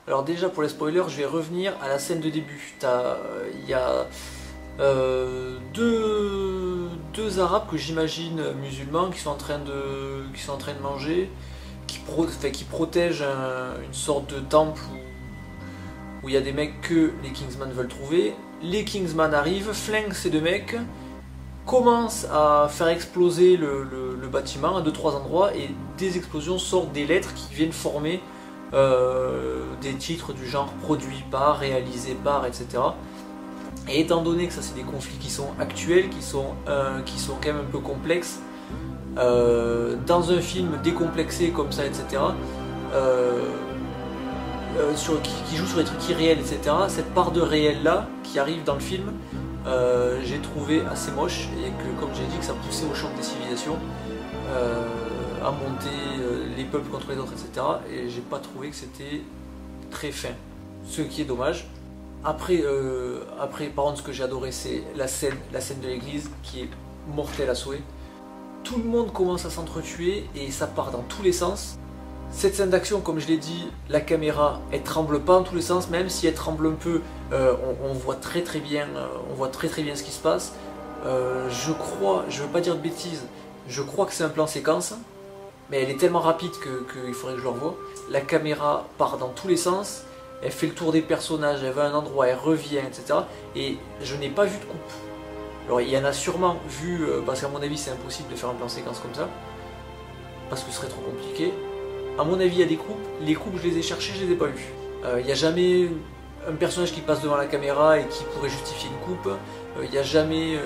Alors déjà pour les spoilers, je vais revenir à la scène de début. Il y a deux Arabes que j'imagine musulmans qui sont en train de manger, qui protègent une sorte de temple où il y a des mecs que les Kingsman veulent trouver. Les Kingsman arrivent, flinguent ces deux mecs, commencent à faire exploser le bâtiment à 2-3 endroits et des explosions sortent des lettres qui viennent former des titres du genre produit par, réalisé par, etc. Et étant donné que ça c'est des conflits qui sont actuels, qui sont quand même un peu complexes, dans un film décomplexé comme ça, etc., qui joue sur les trucs irréels, etc., cette part de réel là qui arrive dans le film, j'ai trouvé assez moche et que, comme j'ai dit, que ça poussait au choc des civilisations, à monter les peuples contre les autres, etc. Et j'ai pas trouvé que c'était très fin, ce qui est dommage. Après, par contre, ce que j'ai adoré, c'est la scène de l'église qui est mortelle à souhait. Tout le monde commence à s'entretuer et ça part dans tous les sens. Cette scène d'action, comme je l'ai dit, la caméra, elle tremble pas dans tous les sens, même si elle tremble un peu, on voit très bien ce qui se passe. Je crois, je veux pas dire de bêtises, je crois que c'est un plan séquence, mais elle est tellement rapide qu'il faudrait que je le revoie. La caméra part dans tous les sens, elle fait le tour des personnages, elle va à un endroit, elle revient, etc. Et je n'ai pas vu de coupe. Alors il y en a sûrement vu, parce qu'à mon avis c'est impossible de faire un plan séquence comme ça, parce que ce serait trop compliqué. À mon avis il y a des coupes, les coupes je les ai cherchées, je les ai pas vues. Il n'y a jamais un personnage qui passe devant la caméra et qui pourrait justifier une coupe. Il n'y a jamais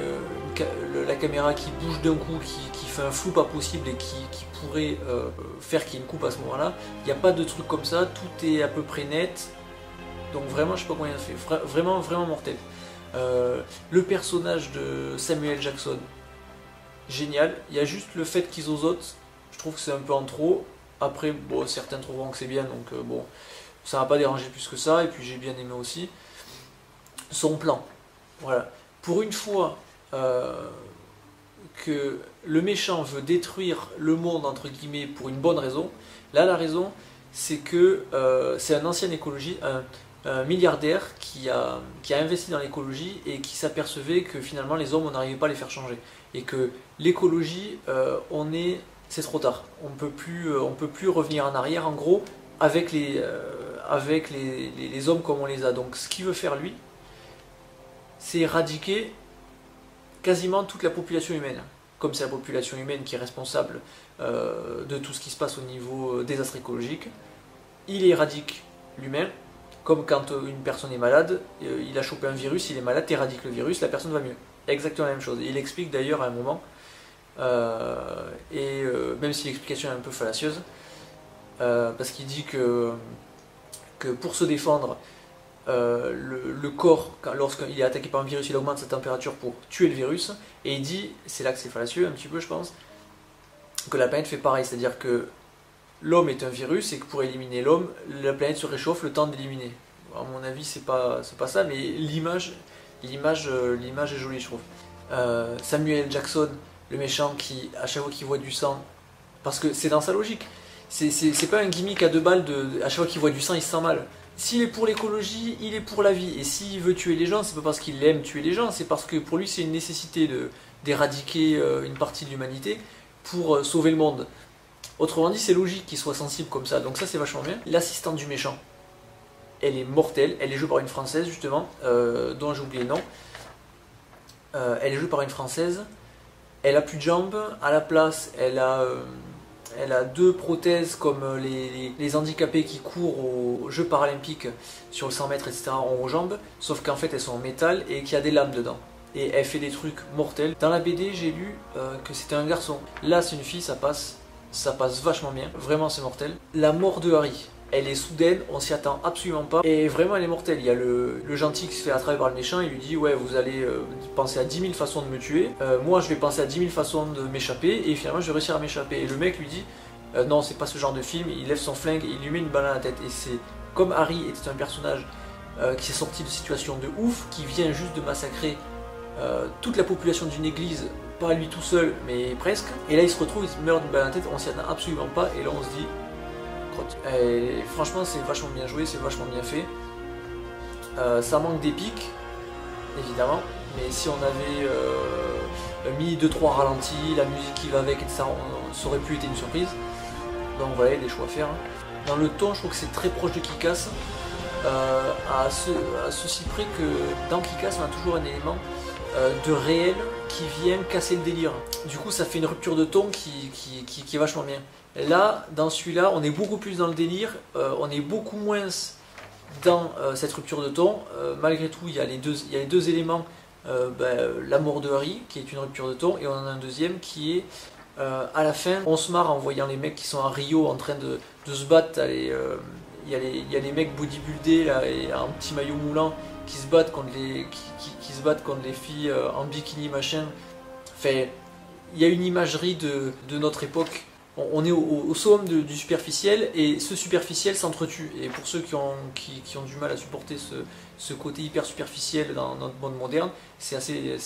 la caméra qui bouge d'un coup, qui fait un flou pas possible et qui pourrait faire qu'il y ait une coupe à ce moment-là. Il n'y a pas de truc comme ça, tout est à peu près net. Donc vraiment, je sais pas combien ça fait, vraiment mortel. Le personnage de Samuel Jackson, génial. Il y a juste le fait qu'ils osotent, je trouve que c'est un peu en trop. Après, bon, certains trouveront que c'est bien, donc bon, ça m'a pas dérangé plus que ça. Et puis j'ai bien aimé aussi son plan. Voilà. Pour une fois que le méchant veut détruire le monde, entre guillemets, pour une bonne raison, là la raison, c'est que c'est un ancien écologiste, un milliardaire qui a investi dans l'écologie et qui s'apercevait que finalement les hommes on n'arrivait pas à les faire changer et que l'écologie c'est trop tard, on peut plus revenir en arrière en gros avec les hommes comme on les a. Donc ce qu'il veut faire lui, c'est éradiquer quasiment toute la population humaine. Comme c'est la population humaine qui est responsable de tout ce qui se passe au niveau désastre écologique, il éradique l'humain. Comme quand une personne est malade, il a chopé un virus, il est malade, t'éradiques le virus, la personne va mieux. Exactement la même chose. Il explique d'ailleurs à un moment, même si l'explication est un peu fallacieuse, parce qu'il dit que pour se défendre, le corps, lorsqu'il est attaqué par un virus, il augmente sa température pour tuer le virus, et il dit, c'est là que c'est fallacieux un petit peu je pense, que la planète fait pareil, c'est-à-dire que l'homme est un virus et que pour éliminer l'homme, la planète se réchauffe le temps d'éliminer. À mon avis, c'est pas ça, mais l'image est jolie, je trouve. Samuel Jackson, le méchant qui, à chaque fois qu'il voit du sang, parce que c'est dans sa logique, c'est pas un gimmick à 2 balles à chaque fois qu'il voit du sang, il se sent mal. S'il est pour l'écologie, il est pour la vie. Et s'il veut tuer les gens, c'est pas parce qu'il aime tuer les gens, c'est parce que pour lui, c'est une nécessité d'éradiquer une partie de l'humanité pour sauver le monde. Autrement dit, c'est logique qu'il soit sensible comme ça, donc ça c'est vachement bien. L'assistante du méchant, elle est mortelle, elle est jouée par une française justement, dont j'ai oublié le nom. Elle est jouée par une française, elle a plus de jambes, à la place elle a 2 prothèses comme les handicapés qui courent aux Jeux paralympiques sur le 100 mètres, etc. ont aux jambes, sauf qu'en fait elles sont en métal et qu'il y a des lames dedans. Et elle fait des trucs mortels. Dans la BD, j'ai lu que c'était un garçon. Là c'est une fille, ça passe vachement bien, vraiment c'est mortel. La mort de Harry, elle est soudaine, on s'y attend absolument pas, et vraiment elle est mortelle. Il y a le gentil qui se fait attraper par le méchant, il lui dit ouais vous allez penser à 10 000 façons de me tuer, moi je vais penser à 10 000 façons de m'échapper, et finalement je vais réussir à m'échapper. Et le mec lui dit non c'est pas ce genre de film, il lève son flingue, il lui met une balle à la tête, et c'est comme Harry était un personnage qui est sorti de situation de ouf, qui vient juste de massacrer toute la population d'une église, pas lui tout seul, mais presque. Et là il se retrouve, il se meurt d'une balle à la tête, on s'y attend absolument pas, et là on se dit crotte. Et franchement, c'est vachement bien joué, c'est vachement bien fait. Ça manque d'épique, évidemment, mais si on avait mis 2-3 ralentis, la musique qui va avec, etc., ça aurait pu être une surprise. Donc voilà, il y a des choix à faire. Dans le ton, je trouve que c'est très proche de Kick-Ass, à ceci près que dans Kick-Ass, on a toujours un élément de réel qui vient casser le délire. Du coup, ça fait une rupture de ton qui est vachement bien. Et là, dans celui-là, on est beaucoup plus dans le délire, on est beaucoup moins dans cette rupture de ton. Malgré tout, il y a les deux éléments, la mort de Harry, qui est une rupture de ton, et on en a un deuxième qui est à la fin, on se marre en voyant les mecs qui sont à Rio en train de se battre. Il y a les mecs bodybuildés là, et un petit maillot moulant qui se battent contre les filles en bikini machin. Enfin, il y a une imagerie de notre époque. On est au summum du superficiel, et ce superficiel s'entretue. Et pour ceux qui ont du mal à supporter ce côté hyper superficiel dans notre monde moderne, c'est assez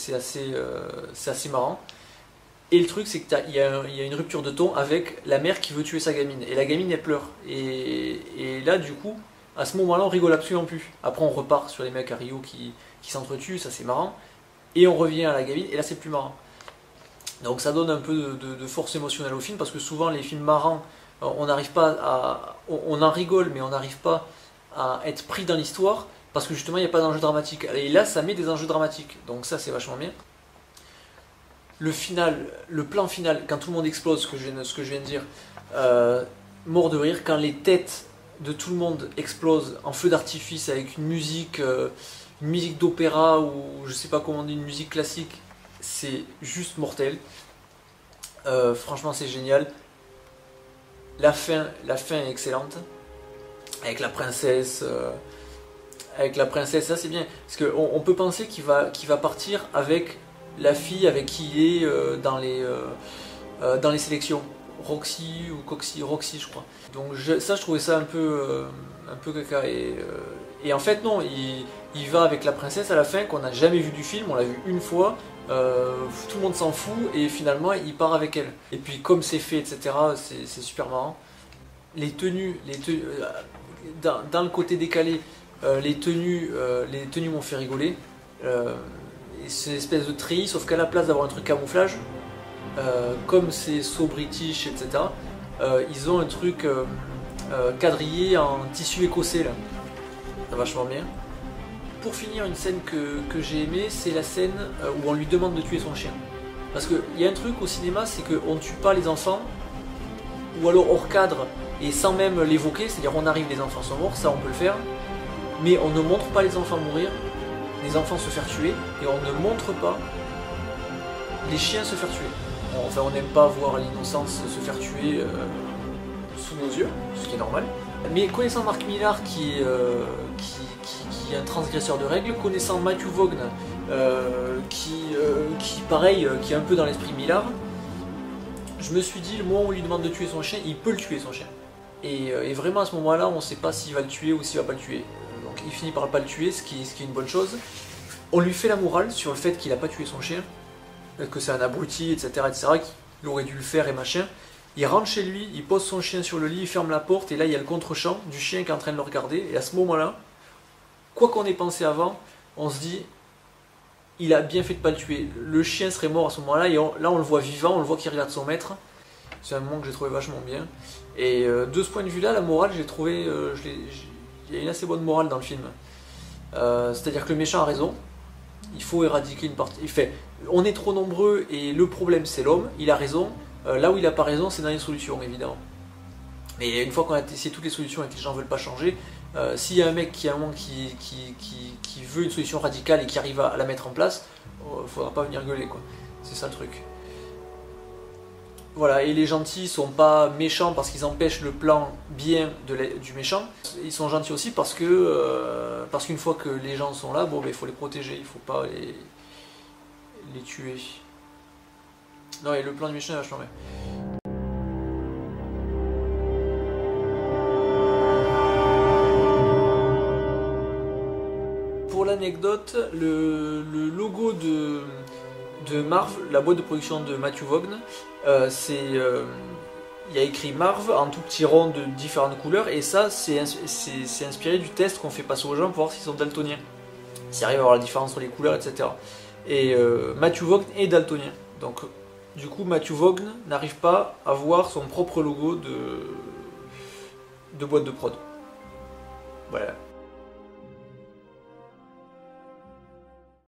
marrant. Et le truc, c'est qu'il y a une rupture de ton avec la mère qui veut tuer sa gamine. Et la gamine, elle pleure. Et là, du coup, à ce moment-là, on rigole absolument plus. Après, on repart sur les mecs à Rio qui s'entretuent, ça c'est marrant. Et on revient à la gamine, et là, c'est plus marrant. Donc ça donne un peu de force émotionnelle au film, parce que souvent, les films marrants, on n'arrive pas à... On en rigole, mais on n'arrive pas à être pris dans l'histoire, parce que justement, il n'y a pas d'enjeu dramatique. Et là, ça met des enjeux dramatiques. Donc ça, c'est vachement bien. Le plan final, quand tout le monde explose, ce que je viens de dire, mort de rire, quand les têtes de tout le monde explosent en feu d'artifice avec une musique d'opéra, ou je sais pas comment on dit, une musique classique, c'est juste mortel. Franchement, c'est génial. La fin est excellente, avec la princesse. Ça c'est bien, parce qu'on peut penser qu'il va partir avec la fille avec qui il est dans les sélections, Roxy je crois. Donc je trouvais ça un peu caca, et en fait non, il va avec la princesse à la fin, qu'on n'a jamais vu du film, on l'a vu une fois, tout le monde s'en fout, et finalement il part avec elle. Et puis comme c'est fait, etc., c'est super marrant. Les tenues dans le côté décalé, les tenues m'ont fait rigoler. C'est une espèce de treillis, sauf qu'à la place d'avoir un truc camouflage, comme c'est so british, etc., ils ont un truc quadrillé en tissu écossais là. C'est vachement bien. Pour finir, une scène que j'ai aimée, c'est la scène où on lui demande de tuer son chien. Parce qu'il y a un truc au cinéma, c'est qu'on ne tue pas les enfants, ou alors hors cadre et sans même l'évoquer, c'est-à-dire on arrive, les enfants sont morts, ça on peut le faire, mais on ne montre pas les enfants mourir, les enfants se faire tuer, et on ne montre pas les chiens se faire tuer. Enfin, on n'aime pas voir l'innocence se faire tuer sous nos yeux, ce qui est normal. Mais connaissant Mark Millar qui est un transgresseur de règles, connaissant Matthew Vaughn pareil, qui est un peu dans l'esprit Millar, je me suis dit, le moment où on lui demande de tuer son chien, il peut le tuer son chien. Et vraiment à ce moment-là, on ne sait pas s'il va le tuer ou s'il va pas le tuer. Donc il finit par pas le tuer, ce qui est une bonne chose. On lui fait la morale sur le fait qu'il n'a pas tué son chien, que c'est un abruti, etc., qu'il aurait dû le faire et machin. Il rentre chez lui, il pose son chien sur le lit, il ferme la porte, et là il y a le contre-champ du chien qui est en train de le regarder. Et à ce moment-là, quoi qu'on ait pensé avant, on se dit, il a bien fait de pas le tuer. Le chien serait mort à ce moment-là, et là on le voit vivant, on le voit qu'il regarde son maître. C'est un moment que j'ai trouvé vachement bien. Et de ce point de vue-là, la morale, j'ai trouvé, il y a une assez bonne morale dans le film. C'est-à-dire que le méchant a raison. Il faut éradiquer une partie. On est trop nombreux et le problème c'est l'homme. Il a raison. Là où il n'a pas raison, c'est dans les solutions, évidemment. Mais une fois qu'on a essayé toutes les solutions et que les gens ne veulent pas changer, s'il y a un mec qui veut une solution radicale et qui arrive à la mettre en place, il ne faudra pas venir gueuler, quoi. C'est ça le truc. Voilà, et les gentils sont pas méchants parce qu'ils empêchent le plan bien du méchant. Ils sont gentils aussi parce qu'une fois que les gens sont là, bon, il faut les protéger, il faut pas les tuer. Non, et le plan du méchant est vachement bien. Pour l'anecdote, le logo de Marv, la boîte de production de Matthew Vaughn, il y a écrit Marv en tout petit rond de différentes couleurs, et ça c'est inspiré du test qu'on fait passer aux gens pour voir s'ils sont daltoniens, s'ils arrivent à voir la différence entre les couleurs, etc. Et Matthew Vaughn est daltonien, donc du coup Matthew Vaughn n'arrive pas à voir son propre logo de boîte de prod. Voilà.